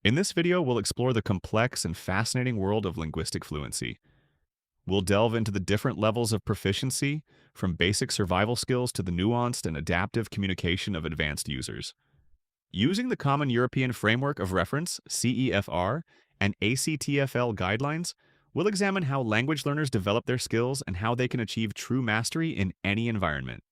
In this video, we'll explore the complex and fascinating world of linguistic fluency. We'll delve into the different levels of proficiency, from basic survival skills to the nuanced and adaptive communication of advanced users. Using the Common European Framework of Reference, CEFR, and ACTFL guidelines, we'll examine how language learners develop their skills and how they can achieve true mastery in any environment.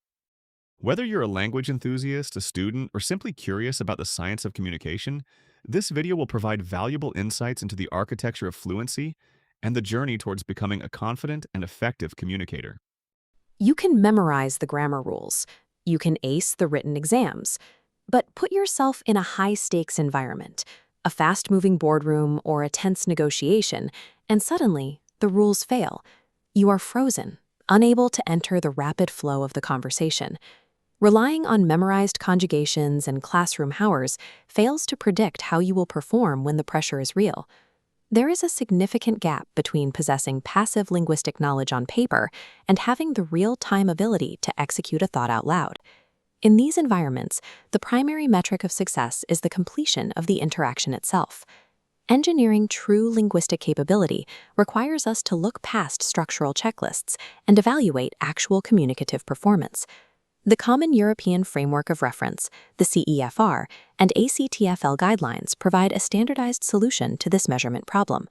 Whether you're a language enthusiast, a student, or simply curious about the science of communication, this video will provide valuable insights into the architecture of fluency and the journey towards becoming a confident and effective communicator. You can memorize the grammar rules. You can ace the written exams. But put yourself in a high-stakes environment, a fast-moving boardroom or a tense negotiation, and suddenly the rules fail. You are frozen, unable to enter the rapid flow of the conversation. Relying on memorized conjugations and classroom hours fails to predict how you will perform when the pressure is real. There is a significant gap between possessing passive linguistic knowledge on paper and having the real-time ability to execute a thought out loud. In these environments, the primary metric of success is the completion of the interaction itself. Engineering true linguistic capability requires us to look past structural checklists and evaluate actual communicative performance. The Common European Framework of Reference, the CEFR, and ACTFL guidelines provide a standardized solution to this measurement problem.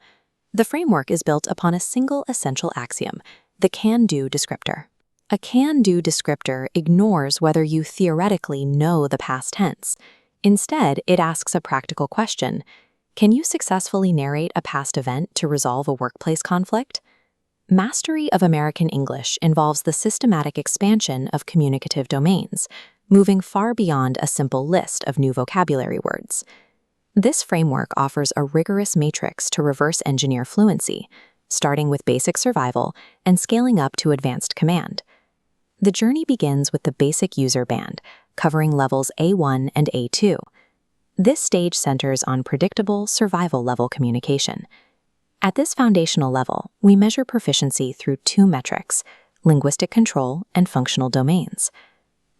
The framework is built upon a single essential axiom, the can-do descriptor. A can-do descriptor ignores whether you theoretically know the past tense. Instead, it asks a practical question. Can you successfully narrate a past event to resolve a workplace conflict? Mastery of American English involves the systematic expansion of communicative domains, moving far beyond a simple list of new vocabulary words. This framework offers a rigorous matrix to reverse engineer fluency, starting with basic survival and scaling up to advanced command. The journey begins with the basic user band, covering levels A1 and A2. This stage centers on predictable, survival-level communication. At this foundational level, we measure proficiency through two metrics, linguistic control and functional domains.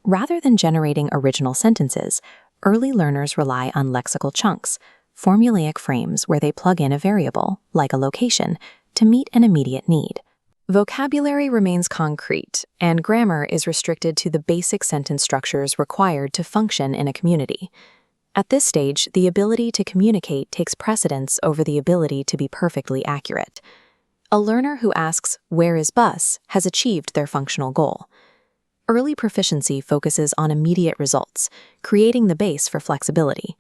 Rather than generating original sentences, early learners rely on lexical chunks, formulaic frames where they plug in a variable, like a location, to meet an immediate need. Vocabulary remains concrete, and grammar is restricted to the basic sentence structures required to function in a community. At this stage, the ability to communicate takes precedence over the ability to be perfectly accurate. A learner who asks, "Where is bus?" has achieved their functional goal. Early proficiency focuses on immediate results, creating the base for flexibility.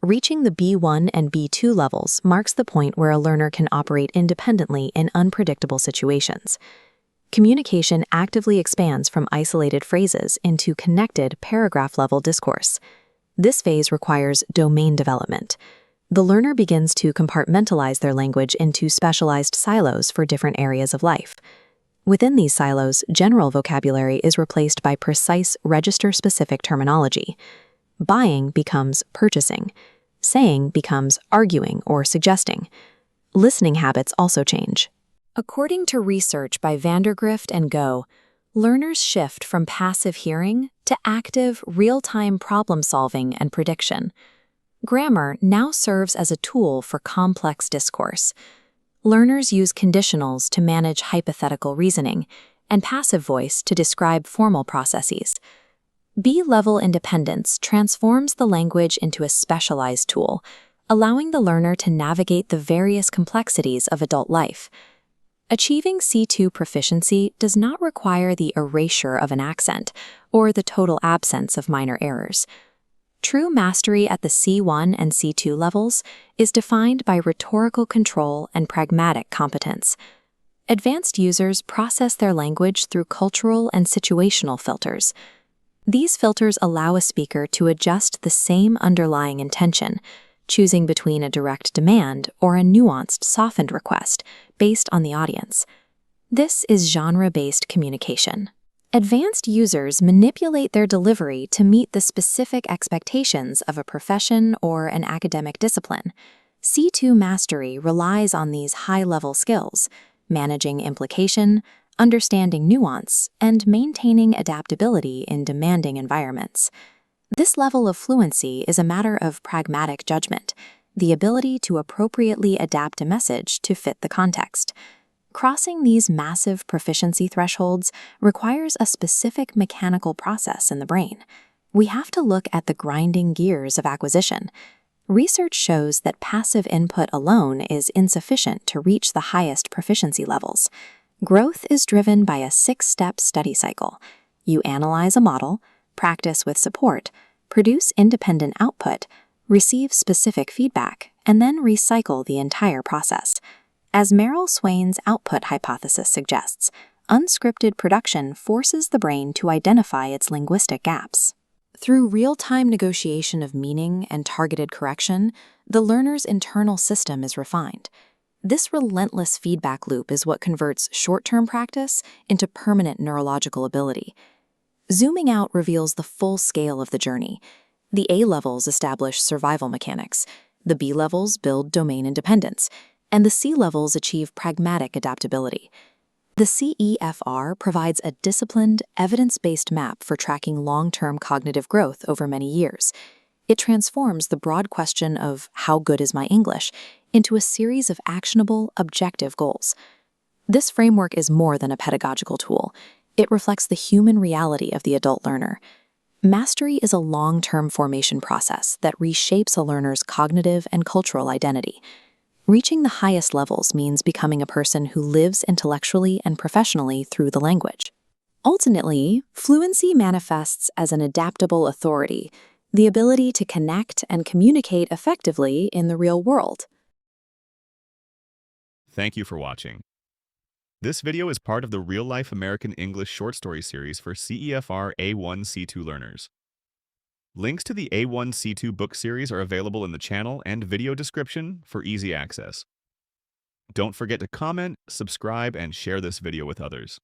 Reaching the B1 and B2 levels marks the point where a learner can operate independently in unpredictable situations. Communication actively expands from isolated phrases into connected paragraph-level discourse. This phase requires domain development. The learner begins to compartmentalize their language into specialized silos for different areas of life. Within these silos, general vocabulary is replaced by precise register-specific terminology. Buying becomes purchasing. Saying becomes arguing or suggesting. Listening habits also change. According to research by Vandergrift and Go, learners shift from passive hearing to active, real-time problem-solving and prediction. Grammar now serves as a tool for complex discourse. Learners use conditionals to manage hypothetical reasoning and passive voice to describe formal processes. B-level independence transforms the language into a specialized tool, allowing the learner to navigate the various complexities of adult life. Achieving C2 proficiency does not require the erasure of an accent or the total absence of minor errors. True mastery at the C1 and C2 levels is defined by rhetorical control and pragmatic competence. Advanced users process their language through cultural and situational filters. These filters allow a speaker to adjust the same underlying intention, choosing between a direct demand or a nuanced, softened request based on the audience. This is genre-based communication. Advanced users manipulate their delivery to meet the specific expectations of a profession or an academic discipline. C2 mastery relies on these high-level skills, managing implication, understanding nuance, and maintaining adaptability in demanding environments. This level of fluency is a matter of pragmatic judgment. the ability to appropriately adapt a message to fit the context. Crossing these massive proficiency thresholds requires a specific mechanical process in the brain. We have to look at the grinding gears of acquisition. Research shows that passive input alone is insufficient to reach the highest proficiency levels. Growth is driven by a 6-step study cycle. You analyze a model, practice with support, produce independent output, receive specific feedback, and then recycle the entire process. As Merrill Swain's output hypothesis suggests, unscripted production forces the brain to identify its linguistic gaps. Through real-time negotiation of meaning and targeted correction, the learner's internal system is refined. This relentless feedback loop is what converts short-term practice into permanent neurological ability. Zooming out reveals the full scale of the journey. The A levels establish survival mechanics, the B levels build domain independence, and the C levels achieve pragmatic adaptability. The CEFR provides a disciplined, evidence-based map for tracking long-term cognitive growth over many years. It transforms the broad question of "how good is my English?" into a series of actionable, objective goals. This framework is more than a pedagogical tool. It reflects the human reality of the adult learner. Mastery is a long-term formation process that reshapes a learner's cognitive and cultural identity. Reaching the highest levels means becoming a person who lives intellectually and professionally through the language. Ultimately, fluency manifests as an adaptable authority, the ability to connect and communicate effectively in the real world. Thank you for watching. This video is part of the Real-Life American English short story series for CEFR A1-C2 learners. Links to the A1-C2 book series are available in the channel and video description for easy access. Don't forget to comment, subscribe, and share this video with others.